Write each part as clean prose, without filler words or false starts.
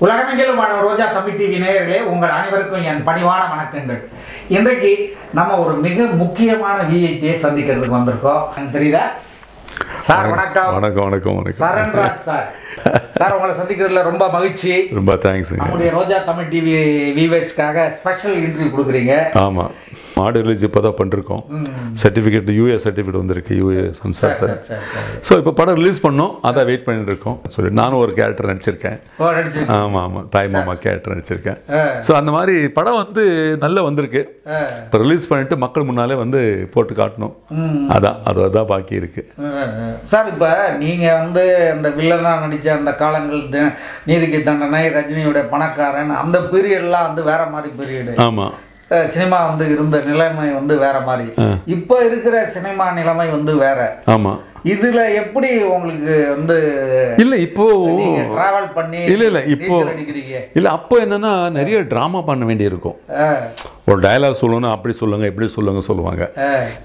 உலகமெங்கிலும் வாழும் ரோஜா தமிழ் டிவி நேயர்களே, உங்கள் அனைவருக்கும் என் பணிவான வணக்கங்கள். இன்றைக்கு நம்ம ஒரு மிக முக்கியமான விஐபியை சந்திக்கிறதுக்கு வந்திருக்கோம். தெரியுதா சார்? வணக்கம். வணக்கம் வணக்கம் வணக்கம். சரண்ராஜ் சார். சார், உங்களை சந்திக்கிறதுல ரொம்ப மகிழ்ச்சி. ரொம்ப தேங்க்ஸ். நம்முடைய ரோஜா தமிழ் டிவி வியூவர்ஸ்க்காக ஸ்பெஷல் இன்டர்வியூ கொடுக்குறீங்க. ஆமாம், மாடு ரிலீஸ் இப்போ தான் பண்ணிருக்கோம். சர்டிஃபிகேட் யூஏ சர்டிஃபிகேட் வந்திருக்கு, யூஏ சம்சார் சார். ஸோ இப்போ படம் ரிலீஸ் பண்ணோம், அதான் வெயிட் பண்ணிட்டு இருக்கோம். சொல்லி நானும் ஒரு கேரக்டர் நடிச்சிருக்கேன். ஆமாம் ஆமாம், தாய் மாமா கேரக்டர் நடிச்சிருக்கேன். ஸோ அந்த மாதிரி படம் வந்து நல்லா வந்திருக்கு. இப்போ ரிலீஸ் பண்ணிட்டு மக்கள் முன்னாலே வந்து போட்டு காட்டணும். அதான் பாக்கி இருக்கு சார். இப்போ நீங்கள் வந்து அந்த வில்லனாக நடித்த அந்த காலங்கள், நீதிக்கு தண்டனை, ரஜினியோட பணக்காரன், அந்த பீரியட்லாம் வந்து வேற மாதிரி பீரியடு. ஆமாம், சினிமா வந்து இருந்த நிலைமை வந்து வேற மாதிரி. இப்போ இருக்கிற சினிமா நிலைமை வந்து வேற. ஆமாம், இதுல எப்படி உங்களுக்கு வந்து இல்ல இப்போ டிராவல் பண்ணி இல்ல இப்போ இல்ல அப்போ என்னன்னா நிறைய டிராமா பண்ண வேண்டி இருக்கும். ஒரு டயலாக் சொல்லணும், அப்படி சொல்லுங்க இப்படி சொல்லுவாங்க.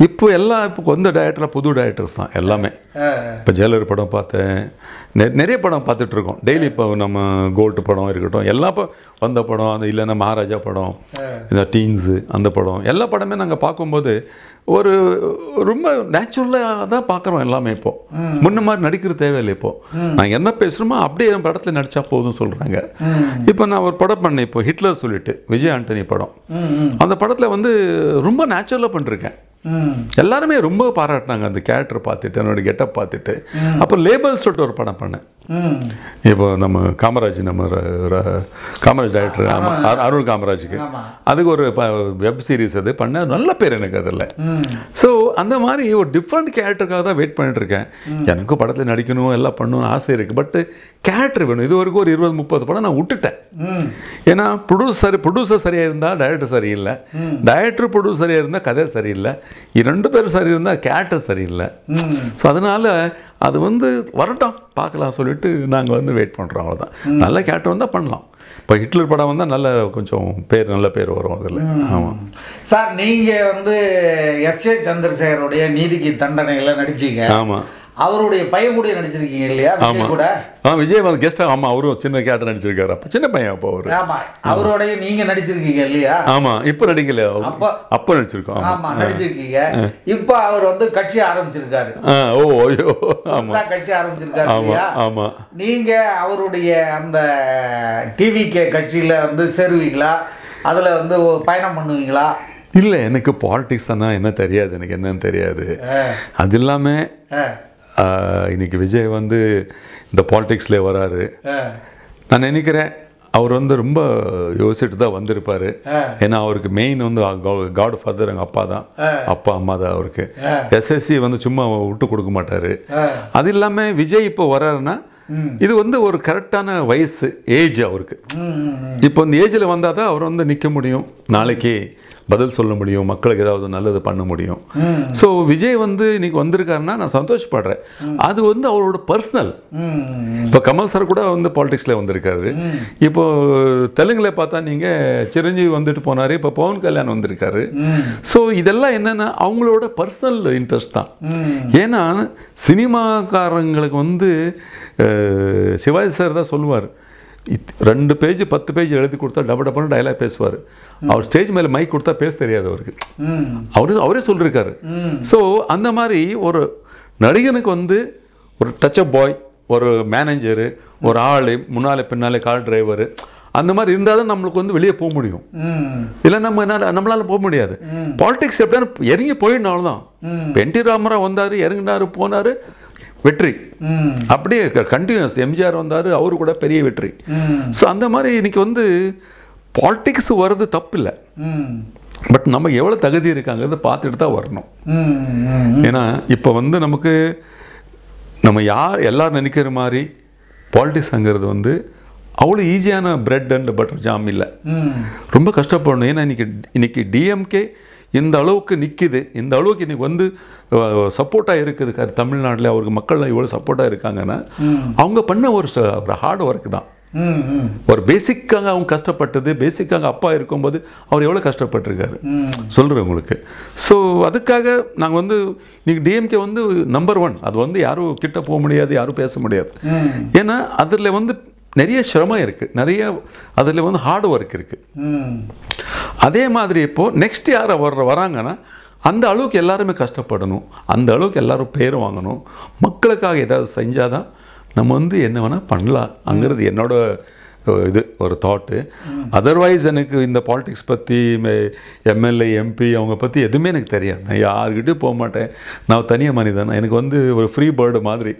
இப்போ இந்த டைரக்டர் புது டைரக்டர்ஸ் தான் எல்லாமே. இப்போ ஜெயலலிதா படம் பார்த்தேன், நிறைய படம் பார்த்துட்டு இருக்கோம் டெய்லி. இப்போ நம்ம கோல்டு படம் இருக்கட்டும், எல்லா வந்த படம், அது இல்லைன்னா மகாராஜா படம், இந்த டீன்ஸு அந்த படம், எல்லா படமே நாங்கள் பார்க்கும்போது ஒரு ரொம்ப நேச்சுரலாக தான் பார்க்குறோம் எல்லாமே. இப்போ முன்ன மாதிரி நடிக்கிற தேவையில்லை. இப்போ நாங்கள் என்ன பேசுகிறோமோ அப்படியே என் படத்தில் நடித்தா போதும் சொல்கிறாங்க. இப்போ நான் ஒரு படம் பண்ணேன், இப்போ ஹிட்லர் சொல்லிட்டு விஜய் ஆண்டனி படம். அந்த படத்தில் வந்து ரொம்ப நேச்சுரலாக பண்ணிருக்கேன். எல்லாருமே ரொம்ப பாராட்டினாங்க அந்த கேரக்டர் பார்த்துட்டு, என்னோட கெட்டப் பார்த்துட்டு. அப்போ லேபல் சொல்லிட்டு ஒரு படம் பண்ணேன். இப்போ நம்ம காமராஜ் டைரக்டர் அருண் காமராஜுக்கு, அதுக்கு ஒரு வெப் சீரிஸ் அது பண்ண, நல்ல பேர் எனக்கு அதில். ஸோ அந்த மாதிரி ஒரு டிஃப்ரெண்ட் கேரக்டருக்காக தான் வெயிட் பண்ணிட்டு இருக்கேன். எனக்கும் படத்தில் நடிக்கணும், எல்லாம் பண்ணணும்னு ஆசை இருக்குது. பட் கேரக்டர் வேணும். இது வரைக்கும் ஒரு 20-30 படம் நான் விட்டுட்டேன். ஏன்னா ப்ரொடியூசர் சரியாக இருந்தால் டைரக்டர் சரியில்லை, டைரக்டர் ப்ரொடியூசர் சரியாக இருந்தால் கதை சரியில்லை, 2 பேரும் சரி இருந்தால் கேரக்டர் சரியில்லை. ஸோ அதனால் அது வந்து வரட்டும் பார்க்கலாம் சொல்லிட்டு நாங்கள் வந்து வெயிட் பண்ணுறோம். அவ்வளோதான். நல்ல கேரக்டர் வந்தால் பண்ணலாம். இப்போ ஹிட்லர் படம் வந்தால் நல்ல பேர் வரும் அதில். ஆமாம் சார், நீங்கள் வந்து எஸ்.ஏ. சந்திரசேகருடைய நீதிக்கு தண்டனையில் நடிச்சீங்க. ஆமாம், அவருடைய பையன் கூட நடிச்சிருக்கீங்க இல்லையா? விஜய் கூட. விஜய் வந்து கெஸ்டா. ஆமாம், அவரும் சின்ன கேரக்டர் நடிச்சிருக்காரு. அப்போ சின்ன பையன் அப்போ அவரு. ஆமாம், அவரோடைய நீங்கள் நடிச்சிருக்கீங்க இல்லையா? ஆமாம், இப்போ நடிக்கல, அப்போ நடிச்சிருக்கோம். ஆமாம், நடிச்சிருக்கீங்க. இப்போ அவர் வந்து கட்சி ஆரம்பிச்சிருக்காரு. கட்சி ஆரம்பிச்சிருக்காரு இல்லையா? ஆமாம், நீங்கள் அவருடைய அந்த டிவிகே கட்சியில் வந்து சேருவீங்களா? அதில் வந்து பயணம் பண்ணுவீங்களா? இல்லை, எனக்கு பாலிடிக்ஸ் தானே என்ன தெரியாது, எனக்கு என்னன்னு தெரியாது. அது இல்லாமல் இன்னைக்கு விஜய் வந்து இந்த பாலிடிக்ஸ்ல வராரு. நான் நினைக்கிறேன் அவர் வந்து ரொம்ப யோசிச்சுட்டு தான் வந்திருப்பாரு. ஏன்னா அவருக்கு மெயின் வந்து காட் ஃபாதர் எங்கள் அப்பா தான், அப்பா அம்மா தான் அவருக்கு. எஸ்எஸ்சி வந்து சும்மா விட்டு கொடுக்க மாட்டாரு. அது இல்லாமல் விஜய் இப்போ வர்றாருன்னா இது வந்து ஒரு கரெக்டான வயசு, ஏஜ் அவருக்கு. இப்போ இந்த ஏஜில் வந்தால் தான் அவர் வந்து நிற்க முடியும், நாளைக்கு பதில் சொல்ல முடியும், மக்களுக்கு ஏதாவது நல்லது பண்ண முடியும். ஸோ விஜய் வந்து இன்னைக்கு வந்திருக்காருன்னா நான் சந்தோஷப்படுறேன். அது வந்து அவரோட பர்சனல். இப்போ கமல் சார் கூட வந்து பாலிடிக்ஸில் வந்திருக்காரு. இப்போ தெலுங்குல பார்த்தா நீங்கள் சிரஞ்சீவி வந்துட்டு போனார், இப்போ பவன் கல்யாண் வந்திருக்காரு. ஸோ இதெல்லாம் என்னென்னா அவங்களோட பர்சனல் இன்ட்ரெஸ்ட் தான். ஏன்னா சினிமாக்காரங்களுக்கு வந்து சிவாஜி சார் தான் சொல்லுவார், 2 பேஜ் 10 பேஜ் எழுதி கொடுத்தா டபுள் டைலாக் பேசுவார். அவர் ஸ்டேஜ் மேலே மைக் கொடுத்தா பேச தெரியாது அவருக்கு. அவரே சொல்லியிருக்காரு. ஸோ அந்த மாதிரி ஒரு நடிகனுக்கு வந்து ஒரு டச்சப் பாய், ஒரு மேனேஜரு, ஒரு ஆள் முன்னாலே பின்னாலே கார் டிரைவரு, அந்த மாதிரி இருந்தால் தான் நம்மளுக்கு வந்து வெளியே போக முடியும். இல்லை நம்மளால போக முடியாது. பாலிடிக்ஸ் எப்படின்னா இறங்கி போயிடனால தான். இப்போ என்டி ராமராவ் வந்தார், இறங்கினார், போனார், வெற்றி. அப்படியே கண்டினியூஸ். எம்ஜிஆர் வந்தார், அவரு கூட பெரிய வெற்றி. ஸோ அந்த மாதிரி இன்னைக்கு வந்து பாலிடிக்ஸ் வர்றது தப்பு இல்லை. பட் நம்ம எவ்வளோ தகுதி இருக்காங்கிறத பார்த்துட்டு தான் வரணும். ஏன்னா இப்போ வந்து நம்ம எல்லாரும் நினைக்கிற மாதிரி பாலிடிக்ஸுங்கிறது வந்து அவ்வளோ ஈஸியான பிரெட் அண்ட் பட்டர் ஜாம் இல்லை. ரொம்ப கஷ்டப்படணும். ஏன்னா இன்னைக்கு டிஎம்கே இந்த அளவுக்கு நிற்கிது, இந்த அளவுக்கு இன்றைக்கி வந்து சப்போர்ட்டாக இருக்குது தமிழ்நாட்டில். அவருக்கு மக்கள் இவ்வளோ சப்போர்ட்டாக இருக்காங்கன்னா அவங்க பண்ண ஒரு ஹார்ட் ஒர்க் தான். ஒரு பேசிக்காக அவங்க கஷ்டப்பட்டது, பேசிக்காக அப்பா இருக்கும்போது அவர் எவ்வளோ கஷ்டப்பட்டிருக்காரு சொல்கிறேன் உங்களுக்கு. ஸோ அதுக்காக நாங்கள் வந்து இன்றைக்கி டிஎம்கே வந்து நம்பர் 1. அது வந்து யாரும் கிட்ட போக முடியாது, யாரும் பேச முடியாது. ஏன்னா அதில் வந்து நிறைய சிரமம் இருக்குது, நிறைய அதில் வந்து ஹார்ட் ஒர்க் இருக்குது. அதே மாதிரி இப்போது நெக்ஸ்ட் யார் வராங்கன்னா அந்த அளவுக்கு எல்லாருமே கஷ்டப்படணும், அந்த அளவுக்கு எல்லோரும் பேர் வாங்கணும், மக்களுக்காக ஏதாவது செஞ்சால் தான் நம்ம வந்து என்ன வேணால் பண்ணலாம் அங்கிறது என்னோட இது ஒரு தாட்டு. அதர்வைஸ் எனக்கு இந்த பாலிடிக்ஸ் பற்றி எம்எல்ஏ எம்பி அவங்க பற்றி எதுவுமே எனக்கு தெரியாது. நான் யாருக்கிட்டையும் போக மாட்டேன். நான் தனியாக மனிதன். எனக்கு வந்து ஒரு ஃப்ரீ பேர்டு மாதிரி.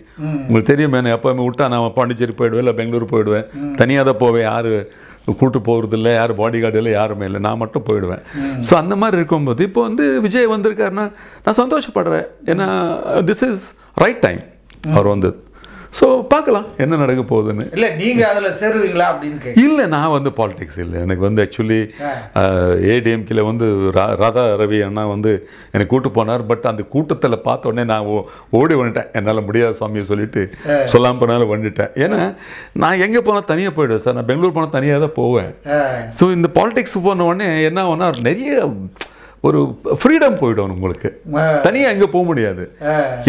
உங்களுக்கு தெரியும், நான் எப்போவுமே விட்டா நான் பாண்டிச்சேரி போயிடுவேன், இல்லை பெங்களூர் போயிடுவேன். தனியாக தான் போவேன், யார் கூட்டு போகிறது இல்லை, யார் பாடி கார்டு இல்லை, யாருமே இல்லை, நான் மட்டும் போயிடுவேன். ஸோ அந்த மாதிரி இருக்கும்போது இப்போ வந்து விஜய் வந்திருக்காருன்னா நான் சந்தோஷப்படுறேன். ஏன்னா திஸ் இஸ் ரைட் டைம் அவர் வந்தது. ஸோ பார்க்கலாம் என்ன நடக்க போகுதுன்னு. இல்லை நீங்கள் அதில் சேருவீங்களா அப்படின்னு? இல்லை, நான் வந்து பாலிடிக்ஸ் இல்லை. எனக்கு வந்து ஆக்சுவலி ஏடிஎம்கேல வந்து ராதா ரவி அண்ணா வந்து எனக்கு கூட்டு போனார். பட் அந்த கூட்டத்தில் பார்த்த உடனே நான் ஓடி வந்துட்டேன். என்னால் முடியாத சாமியை சொல்லிட்டு சொல்லாமல் போனாலும் வந்துட்டேன். ஏன்னா நான் எங்கே போனால் தனியாக போயிடுவேன் சார். நான் பெங்களூர் போனால் தனியாக தான் போவேன். ஸோ இந்த பாலிடிக்ஸ் போன உடனே என்ன ஆகும்னா நிறைய ஒரு ஃப்ரீடம் போயிடும் உங்களுக்கு. தனியாக எங்கே போக முடியாது.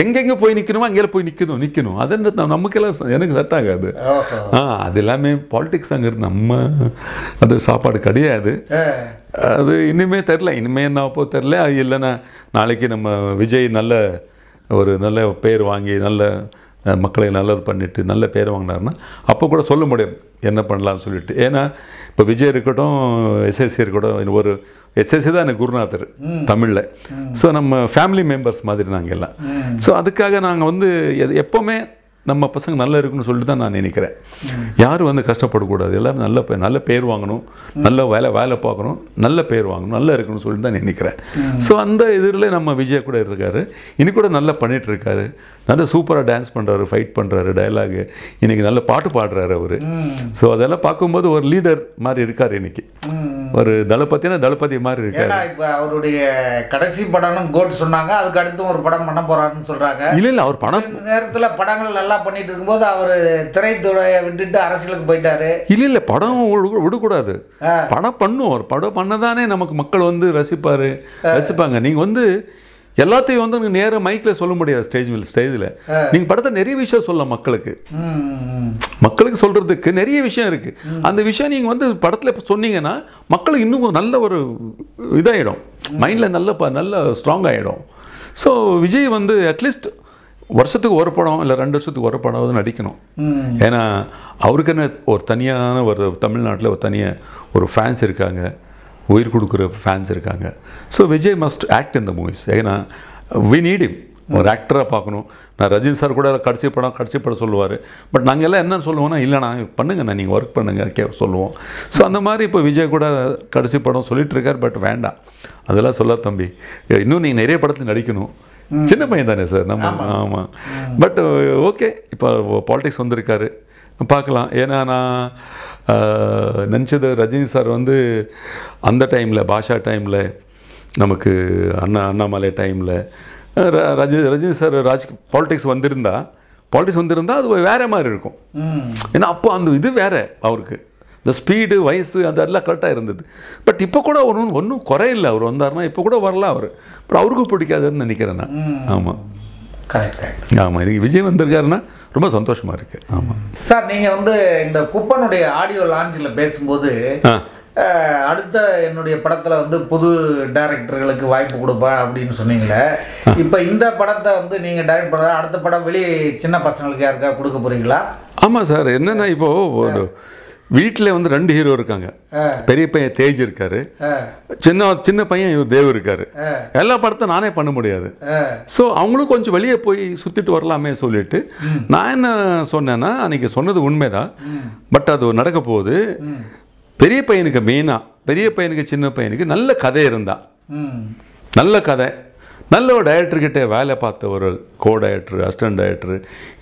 எங்கெங்கே போய் நிற்கணுமோ அங்கே போய் நிற்கணும். அது நமக்கெல்லாம் எனக்கு செட் ஆகாது. அது எல்லாமே பாலிடிக்ஸ் அங்கிறது நம்ம அது சாப்பாடு கிடையாது. அது இனிமே தெரில, இனிமே என்ன அப்போ தெரில. அது இல்லைன்னா நாளைக்கு நம்ம விஜய் நல்ல பேர் வாங்கி நல்ல மக்களை நல்லது பண்ணிட்டு நல்ல பேர் வாங்கினாருன்னா அப்போ கூட சொல்ல முடியும் என்ன பண்ணலாம்னு சொல்லிட்டு. ஏன்னா இப்போ விஜய் இருக்கட்டும், எஸ்எஸ்சி இருக்கட்டும், ஒரு எஸ்எஸ்சி தான் எனக்கு குருநாதர் தமிழில். ஸோ நம்ம ஃபேமிலி மெம்பர்ஸ் மாதிரி நாங்கள் எல்லாம். ஸோ அதுக்காக நாங்கள் வந்து எப்போவுமே நம்ம பசங்க நல்லா இருக்குன்னு சொல்லிட்டு தான் நான் நினைக்கிறேன். யாரும் வந்து கஷ்டப்படக்கூடாது, எல்லோரும் நல்ல பேர் வாங்கணும், நல்ல வேலை பார்க்கணும், நல்ல பேர் வாங்கணும், நல்லா இருக்குன்னு சொல்லிட்டு தான் நினைக்கிறேன். ஸோ அந்த இதில் நம்ம விஜய் கூட இருக்காரு, இனி கூட நல்லா பண்ணிகிட்ருக்காரு. நல்ல சூப்பராக டான்ஸ் பண்ணுறாரு, ஃபைட் பண்ணுறாரு, டயலாகு, இன்றைக்கி நல்ல பாட்டு பாடுறாரு அவர். ஸோ அதெல்லாம் பார்க்கும்போது ஒரு லீடர் மாதிரி இருக்கார். இன்றைக்கி ஒரு தளபதி மாதிரி இருக்காரு. இப்போ அவருடைய கடைசி படம்னு கோட் சொன்னாங்க, அதுக்கு அடுத்து ஒரு படம் பண்ண போறாருன்னு சொல்றாங்க. இல்லை அவர் படம் நேரத்தில் படங்கள் நல்லா பண்ணிட்டு இருக்கும்போது அவர் திரைத்துறையை விட்டுட்டு அரசியலுக்கு போயிட்டாரு. இல்லை படம் விடக்கூடாது, படம் பண்ணும். ஒரு படம் பண்ணதானே நமக்கு மக்கள் வந்து ரசிப்பாங்க. நீங்கள் வந்து எல்லாத்தையும் வந்து நேராக மைக்கில் சொல்ல முடியாது. ஸ்டேஜில் நீங்கள் படத்தை நிறைய விஷயம் சொல்லலாம். மக்களுக்கு சொல்கிறதுக்கு நிறைய விஷயம் இருக்குது. அந்த விஷயம் நீங்கள் வந்து படத்தில் இப்போ சொன்னீங்கன்னா மக்களுக்கு இன்னும் நல்ல ஒரு இதாகிடும், மைண்டில் நல்ல ஸ்ட்ராங் ஆகிடும். ஸோ விஜய் வந்து அட்லீஸ்ட் வருஷத்துக்கு ஒரு படம் இல்லை 2 வருஷத்துக்கு ஒரு படம் நடிக்கணும். ஏன்னா அவருக்குன்னு ஒரு தனியான ஒரு தமிழ்நாட்டில் ஒரு ஃபேன்ஸ் இருக்காங்க, உயிர் கொடுக்குற ஃபேன்ஸ் இருக்காங்க. So Vijay must act in the movies. ஏன்னா வி நீட் ஹிம். ஒரு ஆக்டராக பார்க்கணும். நான் ரஜினி சார் கூட கடைசி படம் சொல்லுவார். பட் நாங்கள் எல்லாம் என்ன சொல்லுவோம்னா, இல்லைண்ணா பண்ணுங்கண்ணா, நீங்கள் ஒர்க் பண்ணுங்க சொல்லுவோம். ஸோ அந்த மாதிரி இப்போ விஜய் கூட கடைசி படம் சொல்லிட்டு இருக்கார். பட் வேண்டாம், அதெல்லாம் சொல்ல தம்பி, இன்னும் நீங்கள் நிறைய படத்தில் நடிக்கணும். சின்ன பையன் தானே சார் நம்ம. ஆமாம். பட் ஓகே, இப்போ பாலிடிக்ஸ் வந்திருக்காரு, பார்க்கலாம். ஏன்னா நான் நினச்சது ரஜினி சார் வந்து அந்த டைமில் பாஷா டைமில் நமக்கு அண்ணாமலை டைமில் ரஜினி சார் பாலிடிக்ஸ் வந்திருந்தா அது வேறு மாதிரி இருக்கும். ஏன்னா அப்போ அந்த இது வேறு, அவருக்கு இந்த ஸ்பீடு வயசு அதெல்லாம் கரெக்டாக இருந்தது. பட் இப்போ கூட ஒன்றும் குறையில்லை. அவர் வந்தார்னா இப்போ கூட வரலாம் அவர். பட் அவருக்கும் பிடிக்காதுன்னு நினைக்கிறேன் நான். ஆமாம், கரெக்ட். ஆமாம், இதுக்கு விஜய் வந்திருக்காருன்னா ரொம்ப சந்தோஷமாக இருக்குது. ஆமாம் சார், நீங்கள் வந்து இந்த குப்பனுடைய ஆடியோ லான்ச்சில் பேசும்போது அடுத்த என்னுடைய படத்தில் வந்து புது டைரக்டர்களுக்கு வாய்ப்பு கொடுப்பேன் அப்படின்னு சொன்னீங்களே. இப்போ இந்த படத்தை வந்து நீங்கள் டைரக்ட் பண்ண அடுத்த படம் வெளியே சின்ன பசங்களுக்கு யாருக்கா கொடுக்க போகிறீங்களா? ஆமாம் சார். என்னென்னா இப்போது வீட்டில் வந்து 2 ஹீரோ இருக்காங்க. பெரிய பையன் தேஜ் இருக்காரு, சின்ன பையன் இவர் தேவ் இருக்காரு. எல்லா படத்தை நானே பண்ண முடியாது. ஸோ அவங்களும் கொஞ்சம் வெளியே போய் சுற்றிட்டு வரலாமே சொல்லிட்டு நான் என்ன சொன்னேன்னா, அன்றைக்கி சொன்னது உண்மைதான். பட் அது நடக்க போகுது. பெரிய பையனுக்கு மெயினாக, பெரிய பையனுக்கு சின்ன பையனுக்கு நல்ல கதை இருந்தால், நல்ல கதை, நல்ல ஒரு டைரக்டர்கிட்ட வேலை பார்த்த ஒரு டைரக்டர், அசிஸ்டன்ட் டைரக்டர்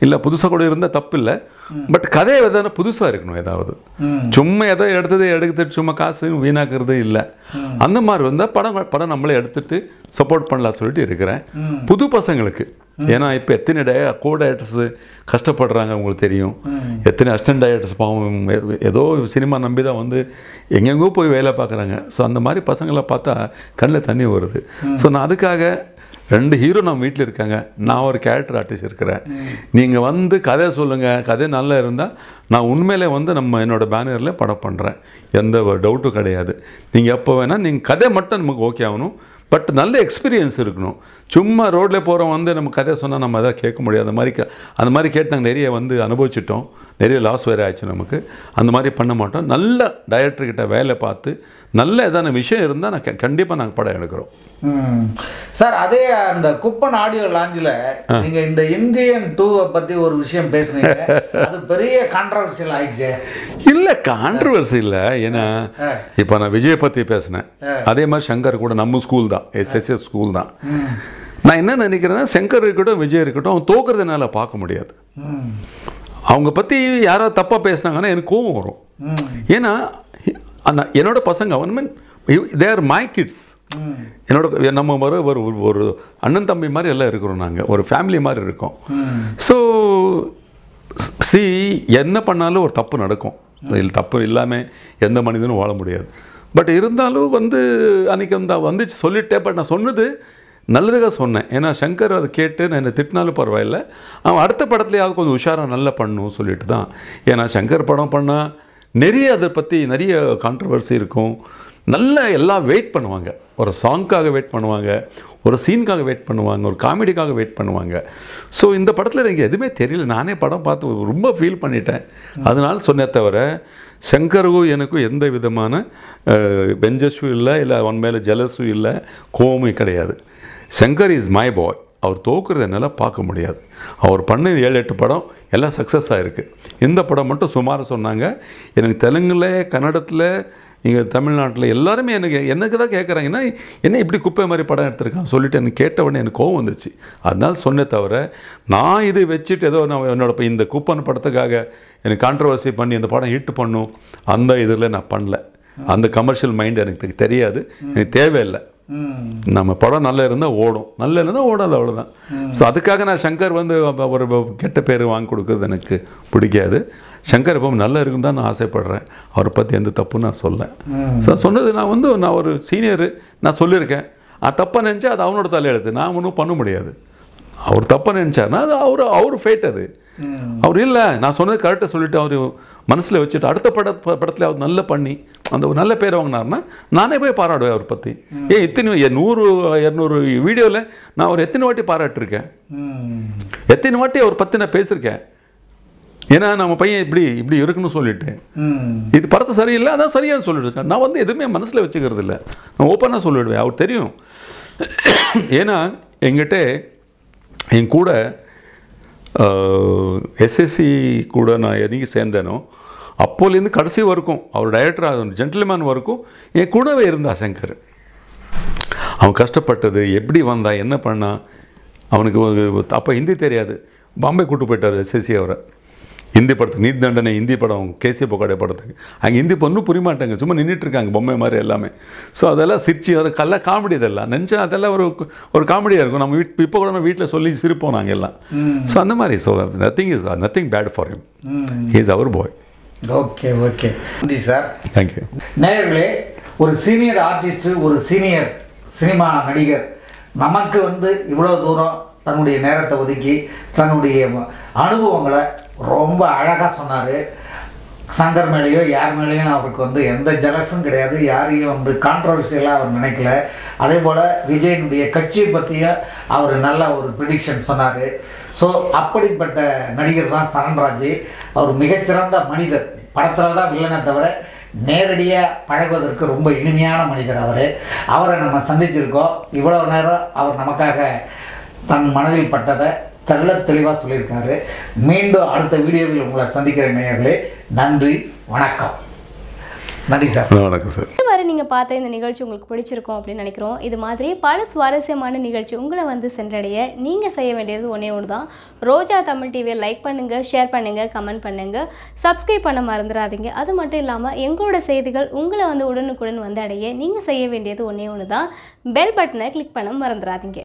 இல்லை புதுசாக கூட இருந்தால் தப்பு இல்லை. பட் கதை எதாவது புதுசாக இருக்கணும். ஏதாவது சும்மா எடுத்துட்டு சும்மா காசு வீணாக்குறது இல்லை. அந்த மாதிரி வந்தால் படம் நம்மளே எடுத்துகிட்டு சப்போர்ட் பண்ணலாம் சொல்லிட்டு இருக்கிறேன். புது பசங்களுக்கு. ஏன்னா இப்போ எத்தனை டைரக்டர்ஸ் கஷ்டப்படுறாங்க உங்களுக்கு தெரியும். எத்தனை அசிஸ்டன்ட் டைரக்டர்ஸ் பாவம் ஏதோ சினிமா நம்பி தான் வந்து எங்கெங்கோ போய் வேலை பார்க்குறாங்க. ஸோ அந்த மாதிரி பசங்களை பார்த்தா கண்ணில் தண்ணி வருது. ஸோ நான் அதுக்காக 2 ஹீரோ நம்ம வீட்டில் இருக்காங்க, நான் ஒரு கேரக்டர் ஆர்டிஸ்ட் இருக்கிறேன். நீங்கள் வந்து கதை சொல்லுங்கள், கதை நல்லா இருந்தால் நான் உண்மையிலே வந்து என்னோடய பேனரில் படம் பண்ணுறேன், எந்த டவுட்டும் கிடையாது. நீங்கள் எப்போ வேணால் நீங்கள் கதை மட்டும் நமக்கு ஓகே ஆகணும், பட் நல்ல எக்ஸ்பீரியன்ஸ் இருக்கணும். சும்மா ரோட்டில் போகிறோம் வந்து நம்ம கதை சொன்னால் நம்ம அதெல்லாம் கேட்க முடியாது. அந்த மாதிரி கேட்டு நாங்கள் நிறைய வந்து அனுபவிச்சிட்டோம், நிறைய லாஸ் வேறு ஆயிடுச்சு நமக்கு. அந்த மாதிரி பண்ண மாட்டோம். நல்ல டைரக்டர்கிட்ட வேலை பார்த்து நல்ல ஏதான விஷயம் இருந்தால் கண்டிப்பாக நாங்கள் படம் எடுக்கிறோம். சார், அதே அந்த குப்பன் ஆடியோ லாஞ்சில் நீங்கள் இந்த இந்தியன் 2 பற்றி ஒரு விஷயம் பேசுனீங்க, அது பெரிய கான்ட்ரவர்சியல் ஆயிடுச்சு. இல்லை, கான்ட்ரவர்சி இல்லை. ஏன்னா இப்போ நான் விஜயை பற்றி பேசினேன், அதே மாதிரி சங்கர் கூட நம்ம ஸ்கூல் தான், எஸ்எஸ்எஸ் ஸ்கூல் தான். நான் என்ன நினைக்கிறேன்னா, சங்கர் இருக்கட்டும் விஜய் இருக்கட்டும், அவங்க தோக்குறதுனால பார்க்க முடியாது. அவங்க பற்றி யாராவது தப்பாக பேசினாங்கன்னா எனக்கு கோவம் வரும். ஏன்னா என்னோட பசங்க தே ஆர் மை கிட்ஸ். நம்ம ஒரு அண்ணன் தம்பி மாதிரி எல்லாம் இருக்கிறோம், நாங்கள் ஒரு ஃபேமிலி மாதிரி இருக்கோம். ஸோ என்ன பண்ணாலும் ஒரு தப்பு நடக்கும், இதில் தப்பு இல்லாமல் எந்த மனிதனும் வாழ முடியாது. பட் இருந்தாலும் வந்து அன்றைக்கி வந்துச்சு சொல்லிட்டேன். பட் நான் சொன்னது நல்லதுக்காக சொன்னேன். ஏன்னா சங்கர் அதை கேட்டு நான் என்னை திட்டினாலும் பரவாயில்ல, அவன் அடுத்த படத்துலையாவது கொஞ்சம் உஷாராக நல்லா பண்ணணும் சொல்லிட்டு தான். ஏன்னா சங்கர் படம் பண்ணால் நிறைய அதை பற்றி நிறைய கான்ட்ரவர்சி இருக்கும். நல்லா எல்லாம் வெயிட் பண்ணுவாங்க, ஒரு சாங்க்காக வெயிட் பண்ணுவாங்க, ஒரு சீனுக்காக வெயிட் பண்ணுவாங்க, ஒரு காமெடிக்காக வெயிட் பண்ணுவாங்க. ஸோ இந்த படத்தில் எனக்கு எதுவுமே தெரியல, நானே படம் பார்த்து ரொம்ப ஃபீல் பண்ணிட்டேன். அதனால சொன்னே தவிர சங்கருக்கும் எனக்கும் எந்த விதமான பெஞ்சஸும் இல்லை, இல்லை அவன் மேலே ஜெலஸும் இல்லை, கோவமும் கிடையாது. Shankar is my boy. அவர் தோக்குறது என்னால் பார்க்க முடியாது. அவர் பண்ண 7-8 படம் எல்லாம் சக்ஸஸ் ஆகிருக்கு. இந்த படம் மட்டும் சுமாராக சொன்னாங்க. எனக்கு தெலுங்கில், கன்னடத்தில், இங்கே தமிழ்நாட்டில் எல்லாருமே எனக்கு தான் கேட்குறாங்கன்னா, என்ன இப்படி குப்பை மாதிரி படம் எடுத்திருக்கான் சொல்லிட்டு எனக்கு கேட்ட உடனே எனக்கு கோவம் வந்துச்சு. அதனால சொன்னே தவிர நான் இது வச்சுட்டு ஏதோ நான் என்னோட இந்த குப்பன் படத்துக்காக எனக்கு கான்ட்ரவர்சி பண்ணி இந்த படம் ஹிட் பண்ணும் அந்த இதில் நான் பண்ணல. அந்த கமர்ஷியல் மைண்ட் எனக்கு தெரியாது, எனக்கு தேவையில்லை. நம்ம படம் நல்லா இருந்தால் ஓடும், நல்லா இருந்தால் ஓடாது, அவ்வளோதான். ஸோ அதுக்காக நான் சங்கர் வந்து ஒரு கெட்ட பேர் வாங்கி கொடுக்குறது எனக்கு பிடிக்காது. சங்கர் இப்போ நல்லா இருக்குன்னு தான் நான் ஆசைப்படுறேன். அவரை பற்றி எந்த தப்புன்னு நான் சொல்ல. ஸோ சொன்னது நான் ஒரு சீனியரு, நான் சொல்லியிருக்கேன். அது தப்பாக நினச்சா அது அவனோட தலையெழுத்து, நான் ஒன்றும் பண்ண முடியாது. அவர் தப்பாக நினச்சாருன்னா அது அவர் ஃபேட். அது அவர் இல்லை, நான் சொன்னது கரெக்டாக சொல்லிவிட்டு அவர் மனசில் வச்சுட்டு அடுத்த படத்தில் அவர் நல்லா பண்ணி அந்த ஒரு நல்ல பேர் வாங்கினார்னா நானே போய் பாராடுவேன் அவர் பற்றி. இத்தனை 100-200 வீடியோவில் நான் அவர் எத்தனை வாட்டி பாராட்டிருக்கேன், எத்தனை வாட்டி அவர் பற்றி நான் பேசியிருக்கேன். ஏன்னா நம்ம பையன் இப்படி இருக்குன்னு சொல்லிட்டு இது படத்தை சரியில்லை, அதான் சரியாக சொல்லிட்டு நான் வந்து எதுவுமே மனசில் வச்சுக்கிறது இல்லை, நான் ஓப்பனாக சொல்லிவிடுவேன். அவர் தெரியும். ஏன்னா எங்கிட்ட என் கூட எஸ்எஸ்சி கூட நான் என்னைக்கு சேர்ந்தேனோ அப்போலேருந்து கடைசி வரைக்கும் அவர் டைரக்டராக ஜென்டில்மேன் வரைக்கும் என் கூடவே இருந்தா சங்கர். அவன் கஷ்டப்பட்டது, எப்படி வந்தான், என்ன பண்ணான். அவனுக்கு அப்போ ஹிந்தி தெரியாது, பாம்பே கூட்டு போயிட்டார் எஸ்எஸ்சி அவரை. ஹிந்தி படத்துக்கு நீதி தண்டனை ஹிந்தி படம் கேசி பொக்காடே படத்துக்கு அங்கே ஹிந்தி பொண்ணும் புரிய மாட்டாங்க, சும்மா நின்றுட்டுருக்காங்க பொம்மை மாதிரி எல்லாமே. ஸோ அதெல்லாம் சிரிச்சு அது கல்ல காமெடி, இதெல்லாம் நினச்சா அதெல்லாம் ஒரு காமெடியாக இருக்கும். நம்ம இப்போ கூட நம்ம வீட்டில் சொல்லி சிரிப்போம் நாங்கள் எல்லாம். ஸோ அந்த மாதிரி. So nothing bad for him, he is our boy. Okay okay, நன்றி சார். தேங்க்யூ. நேயர்களே, ஒரு சீனியர் ஆர்டிஸ்ட்டு, ஒரு சீனியர் சினிமா நடிகர் நமக்கு வந்து இவ்வளோ தூரம் தன்னுடைய நேரத்தை ஒதுக்கி தன்னுடைய அனுபவங்களை ரொம்ப அழகாக சொன்னார். சங்கர் மேலேயோ யார் மேலேயும் அவருக்கு வந்து எந்த ஜலஸும் கிடையாது, யாரையும் வந்து கான்ட்ரவர்சியலாக அவர் நினைக்கல. அதே போல் விஜயனுடைய கட்சியை பற்றியும் அவர் நல்ல ஒரு ப்ரிடிக்ஷன் சொன்னார். ஸோ அப்படிப்பட்ட நடிகர் தான் சரண்ராஜ். அவர் மிகச்சிறந்த மனிதர். படத்தில் தான் வில்லனை தவிர நேரடியாக பழகுவதற்கு ரொம்ப இனிமையான மனிதர் அவரை நம்ம சந்திச்சிருக்கோம். இவ்வளோ நேரம் அவர் நமக்காக தன் மனதில் பட்டதை தெளிவாக சொல்லியிருக்காரு. மீண்டும் அடுத்த வீடியோவில் உங்களை சந்திக்கிற நேயர்களே, நன்றி, வணக்கம். நன்றி சார். வணக்கம் சார். இதுவரை நீங்கள் பார்த்த இந்த நிகழ்ச்சி உங்களுக்கு பிடிச்சிருக்கும் அப்படின்னு நினைக்கிறோம். இது மாதிரி பல சுவாரஸ்யமான நிகழ்ச்சி உங்களை வந்து சென்றடைய நீங்கள் செய்ய வேண்டியது ஒன்றே ஒன்று தான். ரோஜா தமிழ் டிவியை லைக் பண்ணுங்கள், ஷேர் பண்ணுங்கள், கமெண்ட் பண்ணுங்கள், சப்ஸ்கிரைப் பண்ண மறந்துடாதீங்க. அது மட்டும் இல்லாமல் எங்களோட செய்திகள் உங்களை வந்து உடனுக்குடன் வந்து அடைய நீங்கள் செய்ய வேண்டியது ஒன்றே ஒன்று தான், பெல் பட்டனை கிளிக் பண்ண மறந்துடாதீங்க.